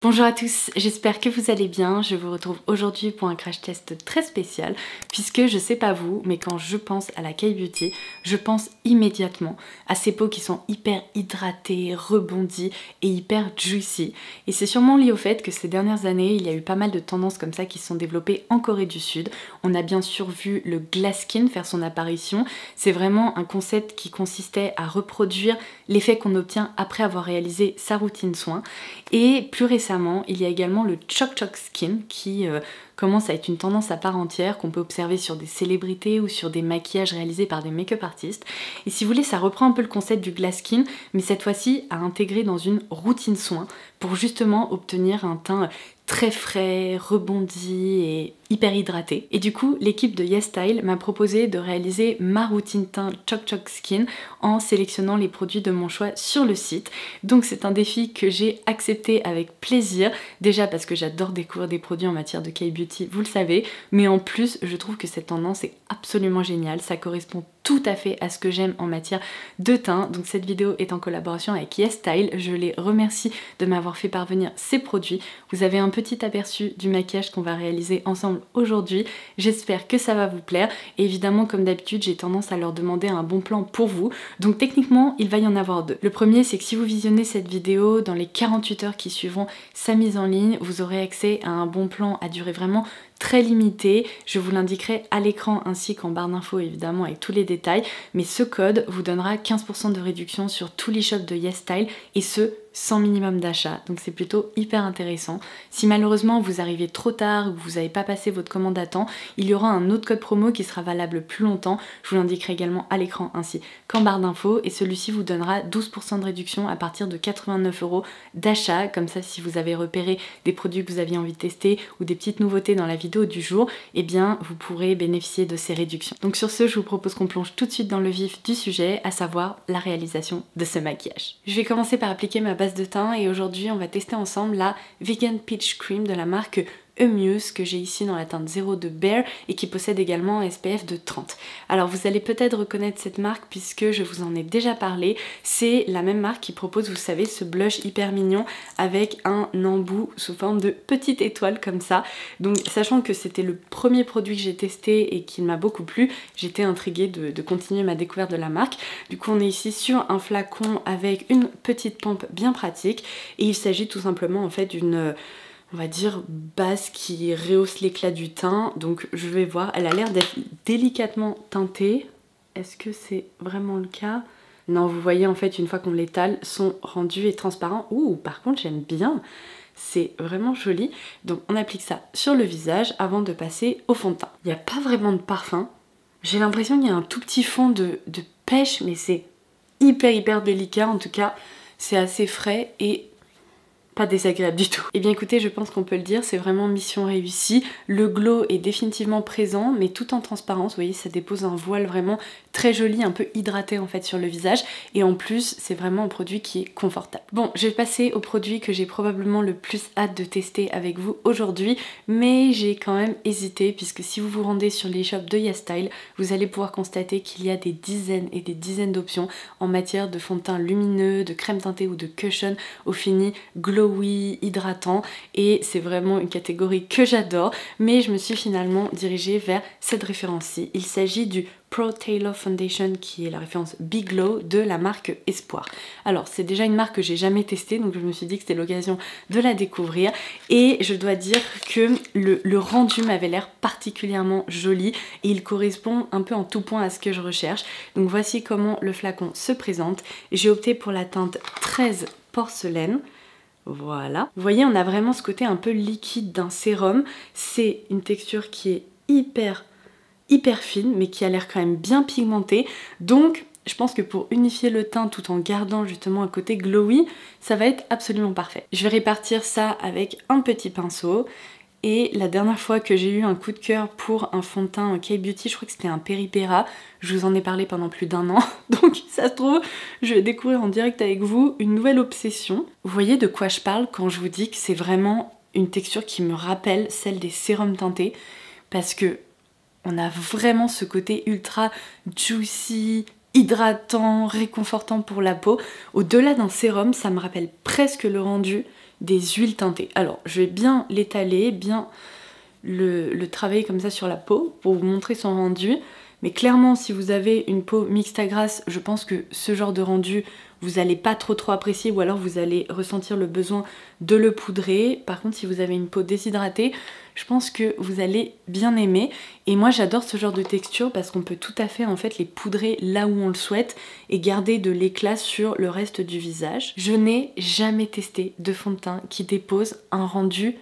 Bonjour à tous, j'espère que vous allez bien. Je vous retrouve aujourd'hui pour un crash test très spécial puisque je sais pas vous, mais quand je pense à la K-Beauty, je pense immédiatement à ces peaux qui sont hyper hydratées, rebondies et hyper juicy. Et c'est sûrement lié au fait que ces dernières années, il y a eu pas mal de tendances comme ça qui se sont développées en Corée du Sud. On a bien sûr vu le glass skin faire son apparition. C'est vraiment un concept qui consistait à reproduire l'effet qu'on obtient après avoir réalisé sa routine soin. Et plus récemment, il y a également le Choc Choc Skin qui commence à être une tendance à part entière qu'on peut observer sur des célébrités ou sur des maquillages réalisés par des make-up artistes. Et si vous voulez, ça reprend un peu le concept du glass skin, mais cette fois-ci à intégrer dans une routine soin pour justement obtenir un teint très frais, rebondi et hyper hydraté. Et du coup, l'équipe de YesStyle m'a proposé de réaliser ma routine teint Choc Choc Skin en sélectionnant les produits de mon choix sur le site. Donc c'est un défi que j'ai accepté avec plaisir, déjà parce que j'adore découvrir des produits en matière de K-Beauty, vous le savez, mais en plus je trouve que cette tendance est absolument géniale, ça correspond tout à fait à ce que j'aime en matière de teint. Donc cette vidéo est en collaboration avec YesStyle, je les remercie de m'avoir fait parvenir ces produits. Vous avez un petit aperçu du maquillage qu'on va réaliser ensemble aujourd'hui, j'espère que ça va vous plaire. Et évidemment, comme d'habitude, j'ai tendance à leur demander un bon plan pour vous, donc techniquement il va y en avoir deux. Le premier, c'est que si vous visionnez cette vidéo dans les 48 heures qui suivront sa mise en ligne, vous aurez accès à un bon plan à durée vraiment très limité, je vous l'indiquerai à l'écran ainsi qu'en barre d'infos évidemment avec tous les détails, mais ce code vous donnera 15% de réduction sur tous les shops de YesStyle et ce sans minimum d'achat, donc c'est plutôt hyper intéressant. Si malheureusement vous arrivez trop tard ou que vous n'avez pas passé votre commande à temps, il y aura un autre code promo qui sera valable plus longtemps, je vous l'indiquerai également à l'écran ainsi qu'en barre d'infos, et celui-ci vous donnera 12% de réduction à partir de 89 € d'achat. Comme ça, si vous avez repéré des produits que vous aviez envie de tester ou des petites nouveautés dans la vidéo du jour, eh bien vous pourrez bénéficier de ces réductions. Donc sur ce, je vous propose qu'on plonge tout de suite dans le vif du sujet, à savoir la réalisation de ce maquillage. Je vais commencer par appliquer ma base de teint et aujourd'hui on va tester ensemble la Vegan Peach Cream de la marque Emuse que j'ai ici dans la teinte 02 Bare et qui possède également un SPF de 30. Alors vous allez peut-être reconnaître cette marque puisque je vous en ai déjà parlé, c'est la même marque qui propose, vous savez, ce blush hyper mignon avec un embout sous forme de petite étoile comme ça. Donc sachant que c'était le premier produit que j'ai testé et qui m'a beaucoup plu, j'étais intriguée de continuer ma découverte de la marque. Du coup on est ici sur un flacon avec une petite pompe bien pratique et il s'agit tout simplement en fait d'une, on va dire, base qui rehausse l'éclat du teint. Donc je vais voir, elle a l'air d'être délicatement teintée. Est-ce que c'est vraiment le cas? Non, vous voyez en fait une fois qu'on l'étale, sont rendus et transparents. Ouh, par contre j'aime bien, c'est vraiment joli. Donc on applique ça sur le visage avant de passer au fond de teint. Il n'y a pas vraiment de parfum. J'ai l'impression qu'il y a un tout petit fond de pêche, mais c'est hyper délicat. En tout cas, c'est assez frais et pas désagréable du tout. Et bien écoutez, je pense qu'on peut le dire, c'est vraiment mission réussie. Le glow est définitivement présent, mais tout en transparence. Vous voyez, ça dépose un voile vraiment très joli, un peu hydraté en fait sur le visage. Et en plus, c'est vraiment un produit qui est confortable. Bon, je vais passer au produit que j'ai probablement le plus hâte de tester avec vous aujourd'hui, mais j'ai quand même hésité puisque si vous vous rendez sur les shops de YesStyle, vous allez pouvoir constater qu'il y a des dizaines et des dizaines d'options en matière de fond de teint lumineux, de crème teintée ou de cushion au fini glowy, hydratant, et c'est vraiment une catégorie que j'adore, mais je me suis finalement dirigée vers cette référence-ci. Il s'agit du Pro Tailor Foundation qui est la référence Big Glow de la marque Espoir. Alors c'est déjà une marque que j'ai jamais testée, donc je me suis dit que c'était l'occasion de la découvrir et je dois dire que le rendu m'avait l'air particulièrement joli et il correspond un peu en tout point à ce que je recherche. Donc voici comment le flacon se présente. J'ai opté pour la teinte 13 Porcelaine. Voilà. Vous voyez, on a vraiment ce côté un peu liquide d'un sérum. C'est une texture qui est hyper fine, mais qui a l'air quand même bien pigmentée. Donc, je pense que pour unifier le teint tout en gardant justement un côté glowy, ça va être absolument parfait. Je vais répartir ça avec un petit pinceau. Et la dernière fois que j'ai eu un coup de cœur pour un fond de teint K-Beauty, je crois que c'était un Peri-Pera. Je vous en ai parlé pendant plus d'1 an. Donc ça se trouve, je vais découvrir en direct avec vous une nouvelle obsession. Vous voyez de quoi je parle quand je vous dis que c'est vraiment une texture qui me rappelle celle des sérums teintés. Parce que on a vraiment ce côté ultra juicy, hydratant, réconfortant pour la peau. Au-delà d'un sérum, ça me rappelle presque le rendu des huiles teintées. Alors je vais bien l'étaler, bien le travailler comme ça sur la peau pour vous montrer son rendu. Mais clairement, si vous avez une peau mixte à grasse, je pense que ce genre de rendu, vous n'allez pas trop apprécier ou alors vous allez ressentir le besoin de le poudrer. Par contre, si vous avez une peau déshydratée, je pense que vous allez bien aimer. Et moi, j'adore ce genre de texture parce qu'on peut tout à fait en fait les poudrer là où on le souhaite et garder de l'éclat sur le reste du visage. Je n'ai jamais testé de fond de teint qui dépose un rendu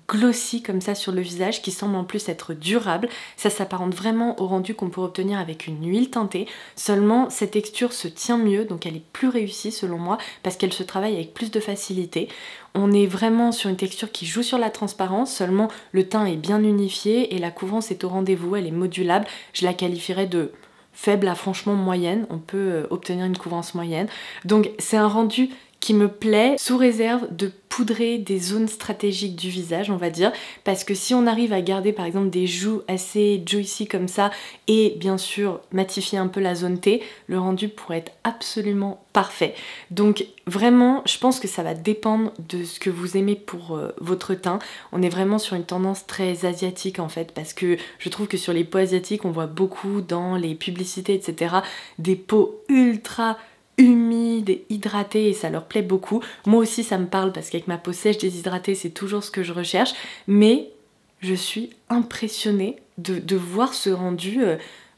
glossy comme ça sur le visage, qui semble en plus être durable. Ça s'apparente vraiment au rendu qu'on peut obtenir avec une huile teintée, seulement cette texture se tient mieux, donc elle est plus réussie selon moi parce qu'elle se travaille avec plus de facilité. On est vraiment sur une texture qui joue sur la transparence, seulement le teint est bien unifié et la couvrance est au rendez-vous, elle est modulable. Je la qualifierais de faible à franchement moyenne, on peut obtenir une couvrance moyenne. Donc c'est un rendu qui me plaît, sous réserve de poudrer des zones stratégiques du visage, on va dire, parce que si on arrive à garder par exemple des joues assez juicy comme ça et bien sûr matifier un peu la zone T, le rendu pourrait être absolument parfait. Donc vraiment, je pense que ça va dépendre de ce que vous aimez pour votre teint. On est vraiment sur une tendance très asiatique en fait, parce que je trouve que sur les peaux asiatiques, on voit beaucoup dans les publicités, etc., des peaux ultra humide et hydratée et ça leur plaît beaucoup. Moi aussi ça me parle parce qu'avec ma peau sèche déshydratée c'est toujours ce que je recherche, mais je suis impressionnée de voir ce rendu.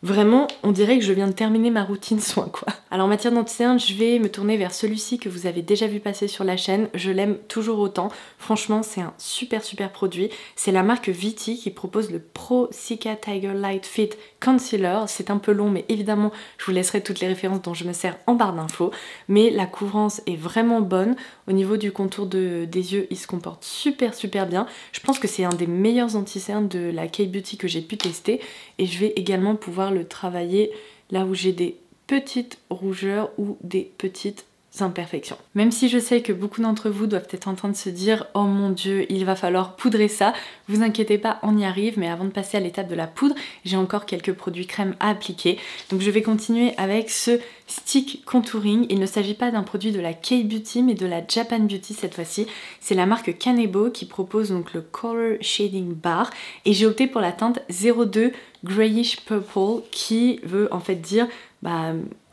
Vraiment, on dirait que je viens de terminer ma routine soin quoi. Alors en matière d'anti-cerne, je vais me tourner vers celui-ci que vous avez déjà vu passer sur la chaîne. Je l'aime toujours autant. Franchement, c'est un super produit. C'est la marque Viti qui propose le Pro Cica Tiger Light Fit Concealer. C'est un peu long, mais évidemment, je vous laisserai toutes les références dont je me sers en barre d'infos. Mais la couvrance est vraiment bonne. Au niveau du contour des yeux, il se comporte super bien. Je pense que c'est un des meilleurs anti-cernes de la K-Beauty que j'ai pu tester. Et je vais également pouvoir le travailler là où j'ai des petites rougeurs ou des petites imperfections. Même si je sais que beaucoup d'entre vous doivent être en train de se dire oh mon dieu, il va falloir poudrer ça, vous inquiétez pas, on y arrive, mais avant de passer à l'étape de la poudre, j'ai encore quelques produits crème à appliquer. Donc je vais continuer avec ce stick contouring. Il ne s'agit pas d'un produit de la K-Beauty mais de la Japan Beauty cette fois-ci. C'est la marque Kanebo qui propose donc le Color Shading Bar et j'ai opté pour la teinte 02 Grayish Purple qui veut en fait dire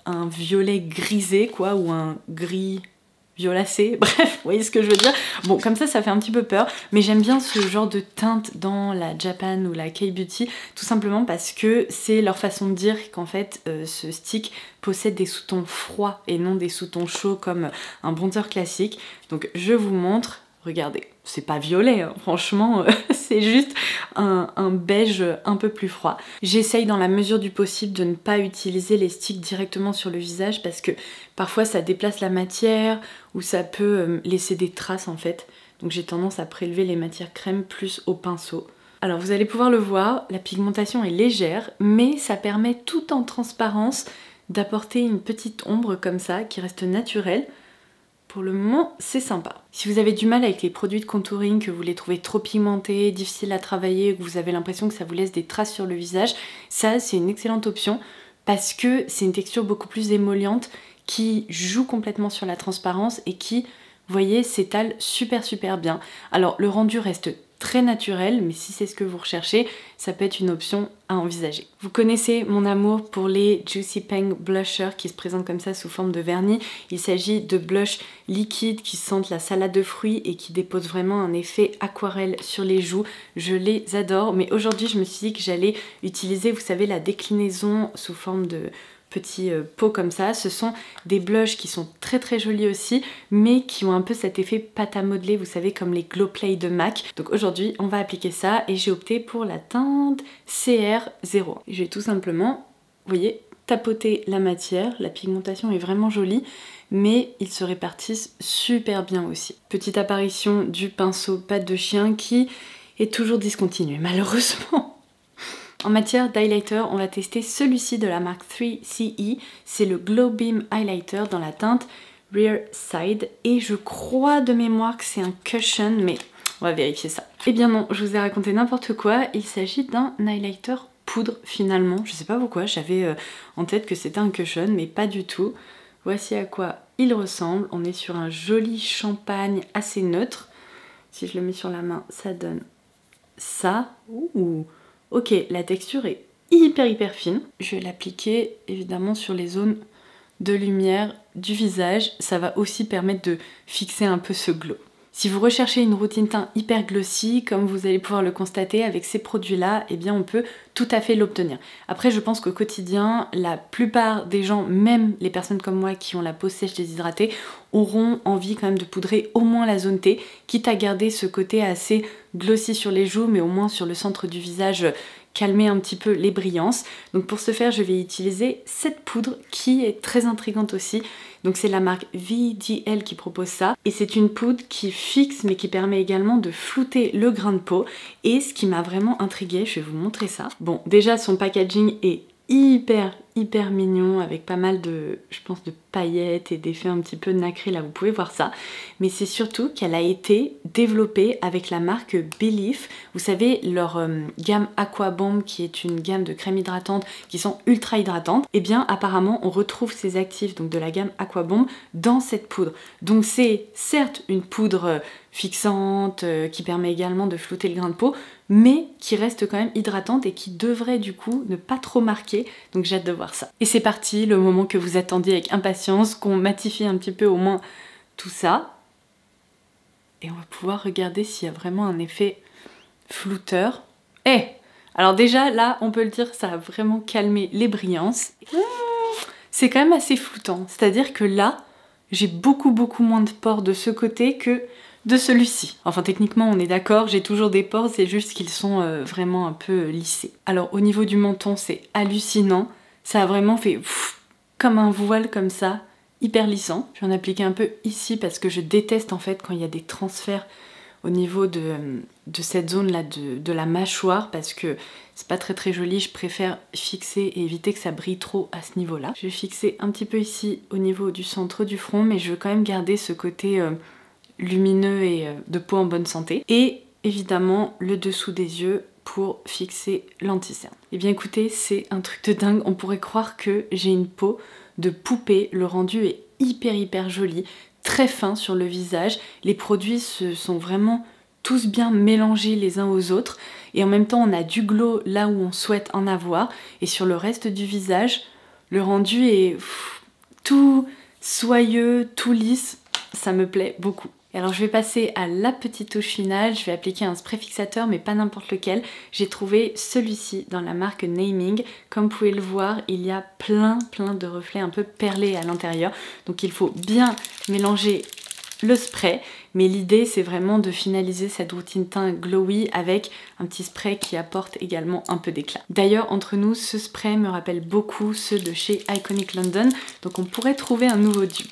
un violet grisé quoi, ou un gris violacé, bref, vous voyez ce que je veux dire. Bon, comme ça fait un petit peu peur, mais j'aime bien ce genre de teinte dans la Japan ou la K-Beauty, tout simplement parce que c'est leur façon de dire qu'en fait, ce stick possède des sous-tons froids et non des sous-tons chauds comme un bronzer classique. Donc je vous montre, regardez, c'est pas violet, hein, franchement, c'est juste un beige un peu plus froid. J'essaye dans la mesure du possible de ne pas utiliser les sticks directement sur le visage parce que parfois ça déplace la matière ou ça peut laisser des traces en fait. Donc j'ai tendance à prélever les matières crème plus au pinceau. Alors vous allez pouvoir le voir, la pigmentation est légère, mais ça permet tout en transparence d'apporter une petite ombre comme ça qui reste naturelle. Pour le moment, c'est sympa. Si vous avez du mal avec les produits de contouring, que vous les trouvez trop pigmentés, difficiles à travailler, que vous avez l'impression que ça vous laisse des traces sur le visage, ça c'est une excellente option parce que c'est une texture beaucoup plus émolliente qui joue complètement sur la transparence et qui, vous voyez, s'étale super bien. Alors le rendu reste très naturel, mais si c'est ce que vous recherchez, ça peut être une option à envisager. Vous connaissez mon amour pour les Juicy Peng Blusher qui se présentent comme ça sous forme de vernis. Il s'agit de blushs liquides qui sentent la salade de fruits et qui déposent vraiment un effet aquarelle sur les joues. Je les adore, mais aujourd'hui je me suis dit que j'allais utiliser, vous savez, la déclinaison sous forme de petits pots comme ça. Ce sont des blushs qui sont très jolis aussi, mais qui ont un peu cet effet pâte à modeler, vous savez, comme les Glow Play de MAC. Donc aujourd'hui, on va appliquer ça et j'ai opté pour la teinte CR0. Je vais tout simplement, vous voyez, tapoter la matière. La pigmentation est vraiment jolie, mais ils se répartissent super bien aussi. Petite apparition du pinceau pâte de chien qui est toujours discontinué, malheureusement. En matière d'highlighter, on va tester celui-ci de la marque 3CE. C'est le Glow Beam Highlighter dans la teinte Rear Side. Et je crois de mémoire que c'est un cushion, mais on va vérifier ça. Eh bien non, je vous ai raconté n'importe quoi. Il s'agit d'un highlighter poudre finalement. Je sais pas pourquoi, j'avais en tête que c'était un cushion, mais pas du tout. Voici à quoi il ressemble. On est sur un joli champagne assez neutre. Si je le mets sur la main, ça donne ça. Ouh. Ok, la texture est hyper fine. Je vais l'appliquer évidemment sur les zones de lumière du visage. Ça va aussi permettre de fixer un peu ce glow. Si vous recherchez une routine teint hyper glossy, comme vous allez pouvoir le constater avec ces produits-là, eh bien on peut tout à fait l'obtenir. Après, je pense qu'au quotidien, la plupart des gens, même les personnes comme moi qui ont la peau sèche déshydratée, auront envie quand même de poudrer au moins la zone T, quitte à garder ce côté assez glossy sur les joues, mais au moins sur le centre du visage, calmer un petit peu les brillances. Donc pour ce faire, je vais utiliser cette poudre qui est très intrigante aussi. Donc c'est la marque VDL qui propose ça. Et c'est une poudre qui fixe mais qui permet également de flouter le grain de peau. Et ce qui m'a vraiment intriguée, je vais vous montrer ça. Bon, déjà son packaging est hyper mignon avec pas mal de, je pense, de paillettes et d'effets un petit peu nacrés, là vous pouvez voir ça, mais c'est surtout qu'elle a été développée avec la marque Belif. Vous savez, leur gamme Aqua Bomb, qui est une gamme de crèmes hydratantes qui sont ultra hydratantes, et bien apparemment on retrouve ces actifs donc de la gamme Aqua Bomb dans cette poudre. Donc c'est certes une poudre fixante qui permet également de flouter le grain de peau, mais qui reste quand même hydratante et qui devrait du coup ne pas trop marquer, donc j'ai hâte de voir ça. Et c'est parti, le moment que vous attendiez avec impatience, qu'on matifie un petit peu au moins tout ça. Et on va pouvoir regarder s'il y a vraiment un effet flouteur. Alors déjà là, on peut le dire, ça a vraiment calmé les brillances. C'est quand même assez floutant, c'est-à-dire que là, j'ai beaucoup moins de pores de ce côté que de celui-ci. Enfin techniquement on est d'accord, j'ai toujours des pores, c'est juste qu'ils sont vraiment un peu lissés. Alors au niveau du menton c'est hallucinant, ça a vraiment fait comme un voile comme ça, hyper lissant. Je vais en appliquer un peu ici parce que je déteste en fait quand il y a des transferts au niveau de cette zone là de la mâchoire parce que c'est pas très joli, je préfère fixer et éviter que ça brille trop à ce niveau là. Je vais fixer un petit peu ici au niveau du centre du front, mais je veux quand même garder ce côté lumineux et de peau en bonne santé. Et évidemment le dessous des yeux pour fixer l'anti-cerne. Et bien écoutez, c'est un truc de dingue, on pourrait croire que j'ai une peau de poupée, le rendu est hyper joli, très fin sur le visage, les produits se sont vraiment tous bien mélangés les uns aux autres et en même temps on a du glow là où on souhaite en avoir et sur le reste du visage, le rendu est tout soyeux, tout lisse, ça me plaît beaucoup. Et alors je vais passer à la petite touche finale, je vais appliquer un spray fixateur mais pas n'importe lequel. J'ai trouvé celui-ci dans la marque Naming. Comme vous pouvez le voir, il y a plein de reflets un peu perlés à l'intérieur. Donc il faut bien mélanger le spray, mais l'idée c'est vraiment de finaliser cette routine teint glowy avec un petit spray qui apporte également un peu d'éclat. D'ailleurs entre nous, ce spray me rappelle beaucoup ceux de chez Iconic London, donc on pourrait trouver un nouveau dupe.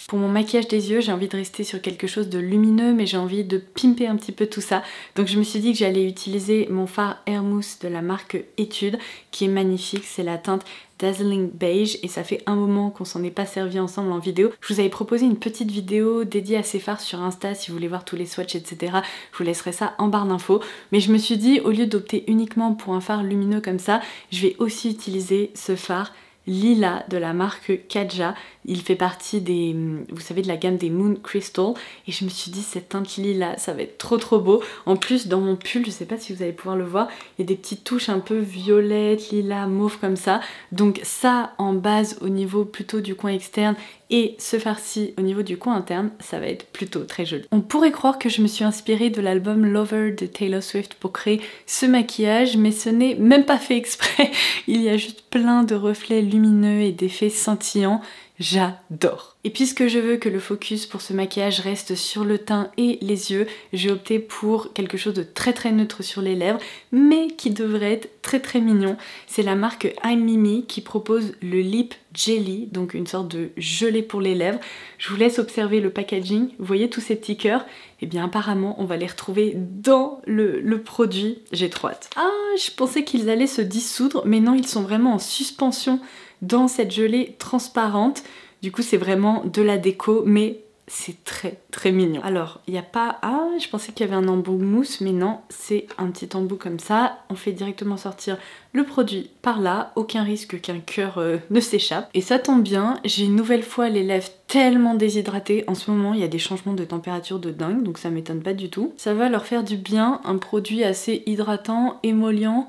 Pour mon maquillage des yeux, j'ai envie de rester sur quelque chose de lumineux, mais j'ai envie de pimper un petit peu tout ça. Donc je me suis dit que j'allais utiliser mon fard Air Mousse de la marque Etude, qui est magnifique, c'est la teinte Dazzling Beige, et ça fait un moment qu'on s'en est pas servi ensemble en vidéo. Je vous avais proposé une petite vidéo dédiée à ces fards sur Insta, si vous voulez voir tous les swatchs, etc. Je vous laisserai ça en barre d'infos. Mais je me suis dit, au lieu d'opter uniquement pour un fard lumineux comme ça, je vais aussi utiliser ce fard Lila de la marque Kaja. Il fait partie des, vous savez, de la gamme des Moon Crystal, et je me suis dit cette teinte lila ça va être trop beau. En plus dans mon pull, je sais pas si vous allez pouvoir le voir, il y a des petites touches un peu violettes, lilas, mauve comme ça, donc ça en base au niveau plutôt du coin externe et ce farci au niveau du coin interne, ça va être plutôt très joli. On pourrait croire que je me suis inspirée de l'album Lover de Taylor Swift pour créer ce maquillage, mais ce n'est même pas fait exprès. Il y a juste plein de reflets lumineux et d'effets scintillants. J'adore. Et puisque je veux que le focus pour ce maquillage reste sur le teint et les yeux, j'ai opté pour quelque chose de très neutre sur les lèvres, mais qui devrait être très mignon. C'est la marque I'm Mimi qui propose le Lip Jelly, donc une sorte de gelée pour les lèvres. Je vous laisse observer le packaging. Vous voyez tous ces petits cœurs? Et bien apparemment on va les retrouver dans le produit. J'ai trop hâte. Ah, je pensais qu'ils allaient se dissoudre, mais non, ils sont vraiment en suspension dans cette gelée transparente. Du coup c'est vraiment de la déco, mais c'est très mignon. Alors, il n'y a pas... Ah, je pensais qu'il y avait un embout mousse, mais non, c'est un petit embout comme ça. On fait directement sortir le produit par là, aucun risque qu'un cœur ne s'échappe. Et ça tombe bien, j'ai une nouvelle fois les lèvres tellement déshydratées. En ce moment, il y a des changements de température de dingue, donc ça m'étonne pas du tout. Ça va leur faire du bien, un produit assez hydratant, émollient,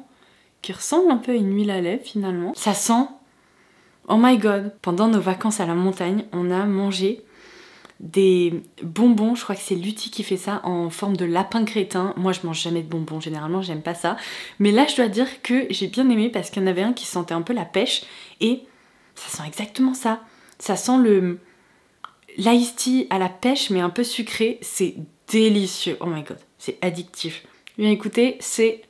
qui ressemble un peu à une huile à lèvres finalement. Ça sent... Oh my god! Pendant nos vacances à la montagne, on a mangé des bonbons, je crois que c'est Lutti qui fait ça, en forme de lapin crétin. Moi je mange jamais de bonbons, généralement j'aime pas ça. Mais là je dois dire que j'ai bien aimé parce qu'il y en avait un qui sentait un peu la pêche et ça sent exactement ça. Ça sent l'ice tea à la pêche mais un peu sucré, c'est délicieux. Oh my god, c'est addictif. Bien écoutez, c'est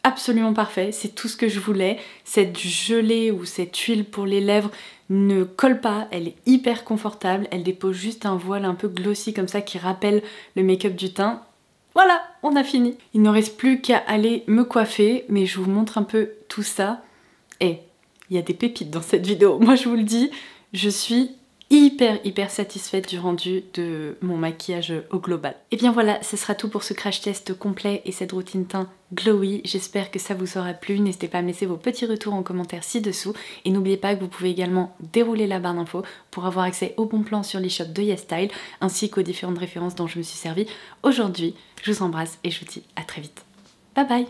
absolument parfait, c'est tout ce que je voulais. Cette gelée ou cette huile pour les lèvres ne colle pas, elle est hyper confortable, elle dépose juste un voile un peu glossy comme ça qui rappelle le make-up du teint. Voilà, on a fini. Il ne reste plus qu'à aller me coiffer, mais je vous montre un peu tout ça. Et il y a des pépites dans cette vidéo, moi je vous le dis, je suis hyper satisfaite du rendu de mon maquillage au global. Et bien voilà, ce sera tout pour ce crash test complet et cette routine teint glowy. J'espère que ça vous aura plu. N'hésitez pas à me laisser vos petits retours en commentaire ci-dessous. Et n'oubliez pas que vous pouvez également dérouler la barre d'infos pour avoir accès aux bons plans sur l'e-shop de YesStyle ainsi qu'aux différentes références dont je me suis servie aujourd'hui. Je vous embrasse et je vous dis à très vite. Bye bye!